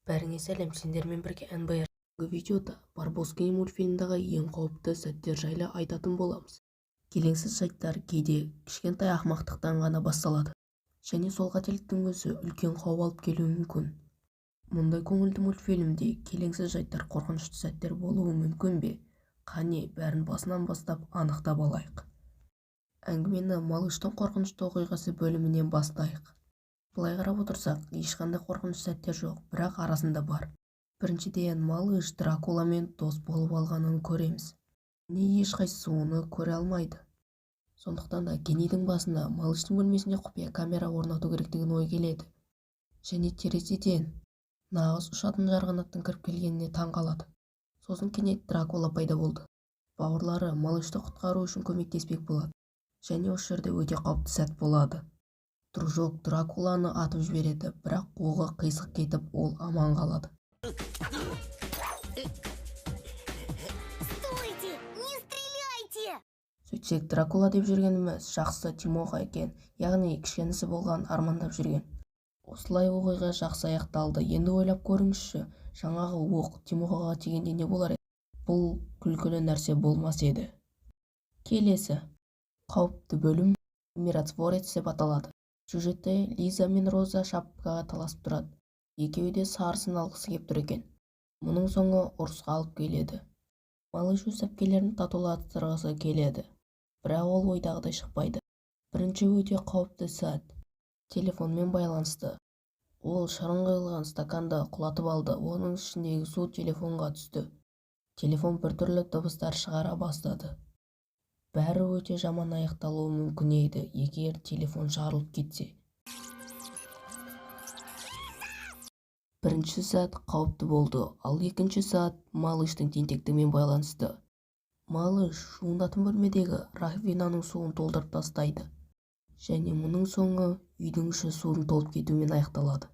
Бәріңе сәлем, сендермен бірге НБР. Бүгінгі видеода Барбоскины мультфильміндегі ең қауіпті сәттер жайлы айтатын боламыз. Келеңсіз жайттар кейде кішкентай ақымақтықтан ғана басталады. Және сол қателіктің өзі үлкен қауіп алып келуі мүмкін. Мұндай көңілді мультфильмде келеңсіз жайттар қорқынышты сәттер болуы мүмкін бе? Қане, бәрін басынан бастап анықтап алайық. Әңгімені Малыштың қорқынышты оқиғасы бөлімінен бастайық. Былай қарап отырсақ, ешқандай қорқыныш сәттер жоқ, бірақ арасында бар. Біріншіден, Малыш Дракуламен дос болып алғанын көреміз. Не ешқайсысы оны көре алмайды. Сондықтан да Кеннидің басына Малыштың бөлмесінде құпия камера орнату керектігін ой келеді. Және терезеден нағыз ұшатын жарғанаттың кіріп келгеніне таң қалады. Сосын кенет Дракула пайда болды. Бауырлары Малышты құтқару үшін көмектеспек болады. Және осы жерде өте қауіпті сәт болады. Дружок Дракуланы атып жібереді, бірақ оғы қисық кетіп, ол аман қалады. Стойте! Не стреляйте! Сөйтсек, Дракула деп жүргеніміз жақсы Тимоха екен, яғни кішкенесі болған армандап жүрген. Осылай оқиға жақсы аяқталды. Енді ойлап көріңізші, жаңағы оқ Тимохаға тигенде не болар еді? Бұл күлкілі нәрсе болмас еді. Келесі қауіпті бөлім Миротворец деп аталады. Сюжетте Лиза мен Роза шапкаға таласып тұрады. Екеуі де сарысын алғысы кеп тұр екен. Мұның соңы ұрысқа алып келеді. Малыш өз әпкелерін татуластырғысы келеді, бірақ ол ойдағыдай шықпайды. Бірінші өте қауіпті сәт. Телефонмен байланысты. Ол шырын құйылған стаканды құлатып алды, оның ішіндегі су телефонға түсті. Телефон біртүрлі дыбыстар шығара бастады. Бәрі өте жаман аяқталуы мүмкін еді, егер телефон жарылып кетсе. Бірінші сәт қауіпті болды, ал екінші сәт Малыштың тентектігімен байланысты. Малыш жуынатын бөлмедегі раковинаның суын толтырып тастайды. Және мұның соңы үйдің іші судың толып кетуімен аяқталады.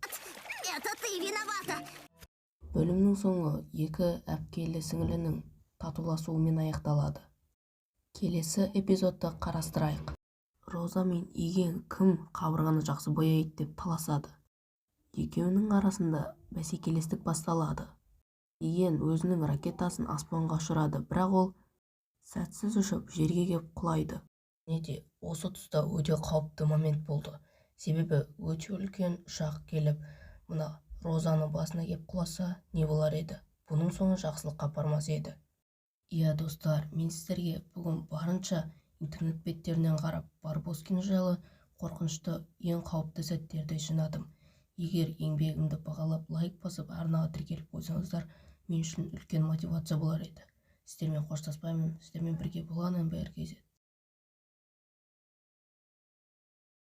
Это ты виновата! Бөлімнің соңы екі әпкелі сіңілінің татуласуымен аяқталады. Келесі эпизодты қарастырайық. Роза мен Иген кім қабырғаны жақсы бояйды деп таласады. Екеуінің арасында бәсекелестік басталады. Иген өзінің ракетасын аспанға ұшырады, бірақ ол сәтсіз ұшып жерге кеп құлайды. Неде осы тұста өте қауіпті момент болды. Себебі өте үлкен ұшақ келіп, мына Розаны басына кеп құласа, не болар еді? Бұның соңы жақсылыққа апармас еді. Иә достар, мен сіздерге бүгін барынша интернет беттерінен қарап Барбоскины жайлы қорқынышты ең қауіпті сәттерді жинадым. Егер еңбегімді бағалап лайк басып арнаға тіркеліп қойсаңыздар, мен үшін үлкен мотивация болар еді. Сіздермен қоштаспаймын, сіздермен бірге болған НБР KZ.